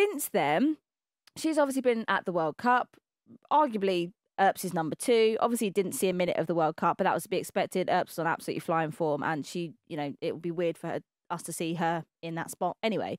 since then, she's obviously been at the World Cup. Arguably, Earps is number 2. Obviously, didn't see a minute of the World Cup, but that was to be expected. Earps was on absolutely flying form, and she, it would be weird for us to see her in that spot anyway.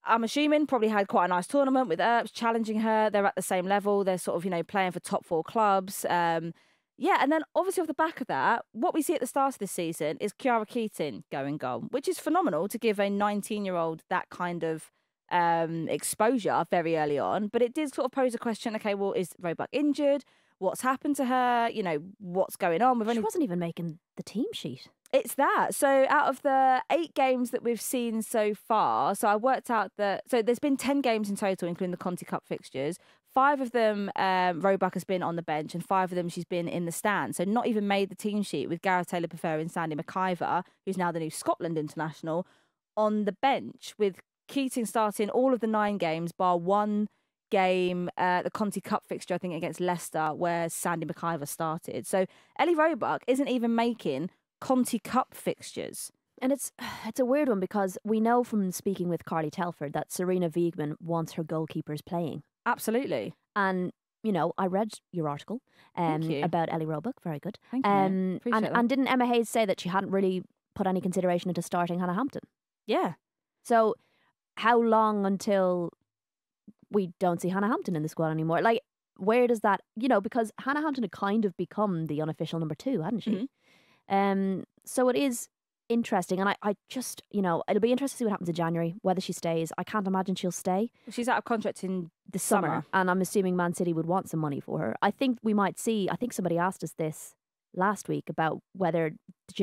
I'm assuming probably had quite a nice tournament with Earps challenging her. They're at the same level. They're sort of, playing for top 4 clubs. And then obviously off the back of that, what we see at the start of this season is Chiara Keating going goal, which is phenomenal to give a 19-year-old that kind of exposure very early on. But it did sort of pose a question, okay, well, is Roebuck injured? What's happened to her? What's going on? She wasn't even making the team sheet. It's that. So out of the 8 games that we've seen so far, so I worked out that, so there's been 10 games in total, including the Conti Cup fixtures. 5 of them, Roebuck has been on the bench, and 5 of them she's been in the stand. So not even made the team sheet, with Gareth Taylor preferring Sandy McIver, who's now the new Scotland international, on the bench, with Keating starting all of the 9 games, bar 1 game, the Conti Cup fixture, I think, against Leicester, where Sandy McIver started. So Ellie Roebuck isn't even making Conti Cup fixtures. And it's a weird one, because we know from speaking with Carly Telford that Serena Wiegmann wants her goalkeepers playing. Absolutely. And, I read your article about Ellie Roebuck. Very good. Thank you, and didn't Emma Hayes say that she hadn't really put any consideration into starting Hannah Hampton? Yeah. So how long until we don't see Hannah Hampton in the squad anymore? Like, where does that, because Hannah Hampton had kind of become the unofficial number 2, hadn't she? Mm-hmm. So it is interesting, and I just, it'll be interesting to see what happens in January, whether she stays. I can't imagine she'll stay. She's out of contract in the summer, and I'm assuming Man City would want some money for her. I think we might see, I think somebody asked us this last week about whether the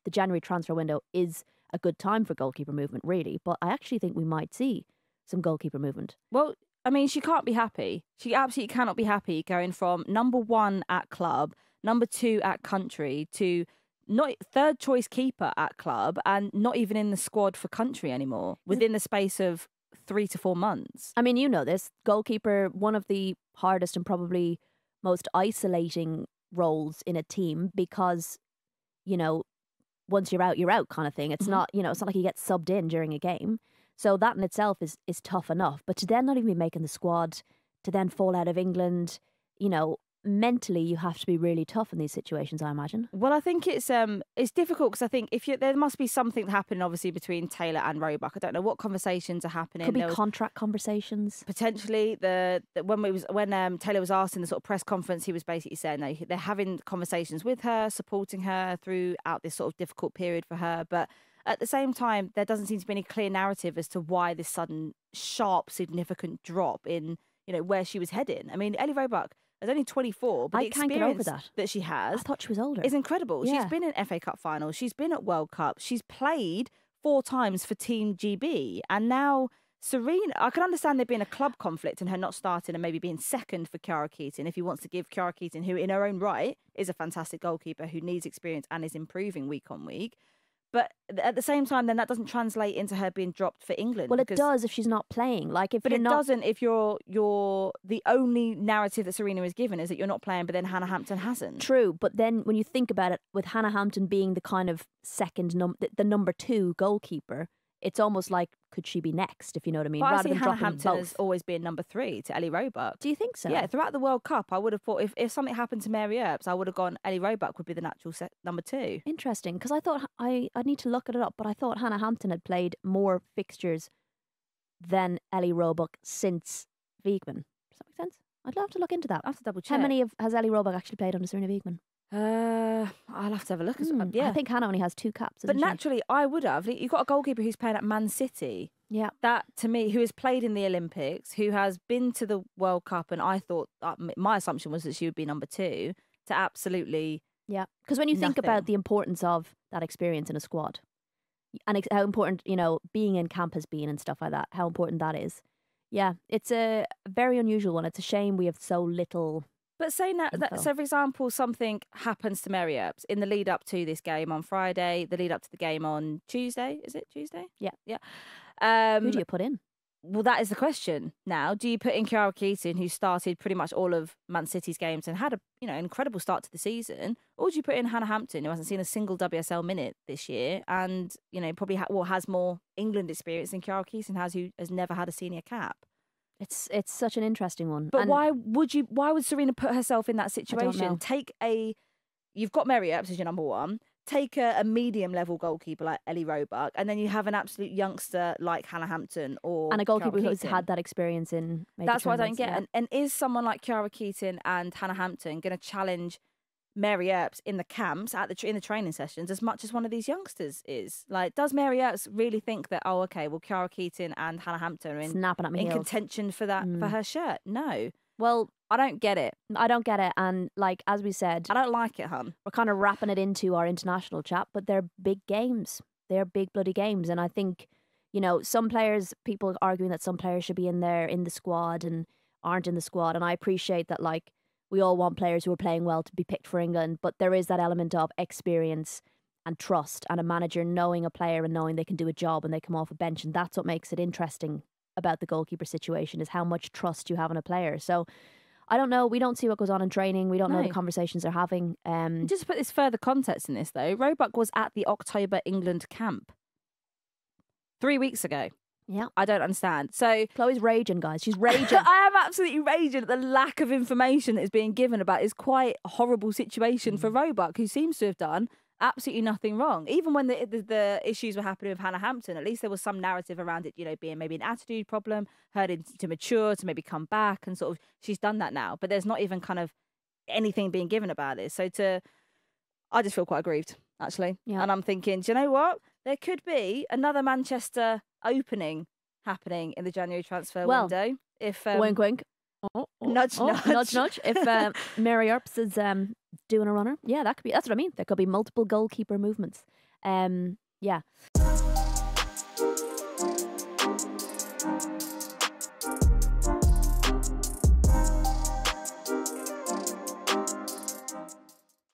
January transfer window is a good time for goalkeeper movement, really. But I actually think we might see some goalkeeper movement. Well, I mean, she can't be happy. She absolutely cannot be happy going from number 1 at club, number 2 at country, to not 3rd choice keeper at club, and not even in the squad for country anymore within the space of 3 to 4 months. I mean, this goalkeeper, one of the hardest and probably most isolating roles in a team, because, once you're out kind of thing. It's not, it's not like you get subbed in during a game. So that in itself is tough enough. But to then not even be making the squad, to then fall out of England, mentally you have to be really tough in these situations, I imagine. Well, I think it's difficult, because I think there must be something happening, obviously, between Taylor and Roebuck. I don't know what conversations are happening. Could be contract conversations. Potentially, when Taylor was asked in the sort of press conference, he was basically saying they're having conversations with her, supporting her throughout this sort of difficult period for her. But at the same time, there doesn't seem to be any clear narrative as to why this sudden, sharp, significant drop in, where she was heading. I mean, Ellie Roebuck is only 24, but the experience that she has, I thought she was older, is incredible. Yeah. She's been in FA Cup finals. She's been at World Cup. She's played 4 times for Team GB. And now Serena, I can understand there being a club conflict and her not starting and maybe being second for Chiara Keating, if he wants to give Chiara Keating, who in her own right is a fantastic goalkeeper who needs experience and is improving week on week. But at the same time, then that doesn't translate into her being dropped for England. Well, it does if she's not playing. Doesn't if you're the only narrative that Serena is given is that you're not playing, but then Hannah Hampton hasn't. True, but then when you think about it, with Hannah Hampton being the kind of the number 2 goalkeeper, it's almost like, could she be next, if you know what I mean? But rather I see than Hannah dropping Hampton both. has always been number 3 to Ellie Roebuck. Do you think so? Yeah, throughout the World Cup, I would have thought if something happened to Mary Earps, I would have gone Ellie Roebuck would be the natural number 2. Interesting, because I thought, I need to look it up, but I thought Hannah Hampton had played more fixtures than Ellie Roebuck since Wiegmann. Does that make sense? I'd love to look into that. I have to double check. How many has Ellie Roebuck actually played under Serena Wiegmann? I'll have to have a look. Yeah. I think Hannah only has 2 caps. But naturally, I would have. You've got a goalkeeper who's playing at Man City. Yeah. That, to me, who has played in the Olympics, who has been to the World Cup, and I thought, my assumption was that she would be number 2, to absolutely Yeah. Because when you think about the importance of that experience in a squad, and how important, being in camp has been and stuff like that, how important that is. Yeah, it's a very unusual one. It's a shame we have so little. But saying that, so for example, something happens to Mary Earps in the lead up to this game on Friday, the lead up to the game on Tuesday. Is it Tuesday? Yeah. Yeah. Who do you put in? Well, that is the question now. Do you put in Kiara Keaton, who started pretty much all of Man City's games and had a incredible start to the season, or do you put in Hannah Hampton, who hasn't seen a single WSL minute this year and probably has more England experience than Kiara Keaton has, who has never had a senior cap? It's such an interesting one. But why would Serena put herself in that situation? You've got Mary Earps as your number one. Take a medium-level goalkeeper like Ellie Roebuck, and then you have an absolute youngster like Hannah Hampton and a goalkeeper who's had that experience in. That's what I don't get. Yeah. And is someone like Kiara Keaton and Hannah Hampton going to challenge Mary Earps in the camps in the training sessions as much as one of these youngsters is? Like, does Mary Earps really think that Kiara Keaton and Hannah Hampton are in contention for for her shirt? No. Well, I don't get it. I don't get it. And like, as we said, I don't like it, hun. We're kind of wrapping it into our international chat, but they're big games. They're big bloody games. And I think, some players, people are arguing that some players should be in the squad and aren't in the squad. And I appreciate that, like, we all want players who are playing well to be picked for England, but there is that element of experience and trust and a manager knowing a player and knowing they can do a job and they come off a bench. And that's what makes it interesting about the goalkeeper situation, is how much trust you have in a player. So I don't know. We don't see what goes on in training. We don't know the conversations they're having. Just to put this further context in this, though, Roebuck was at the October England camp 3 weeks ago. Yeah. I don't understand. So Chloe's raging, guys. She's raging. I am absolutely raging at the lack of information that is being given about this quite horrible situation for Roebuck, who seems to have done absolutely nothing wrong. Even when the issues were happening with Hannah Hampton, at least there was some narrative around it, being maybe an attitude problem, her to mature, to maybe come back, and sort of she's done that now. But there's not even kind of anything being given about this. So I just feel quite aggrieved, actually. Yeah. And I'm thinking, do you know what? There could be another Manchester opening happening in the January transfer window. If wink, wink. Nudge, nudge. Nudge, nudge. If Mary Earps is doing a runner, yeah, that could be. That's what I mean. There could be multiple goalkeeper movements. Yeah.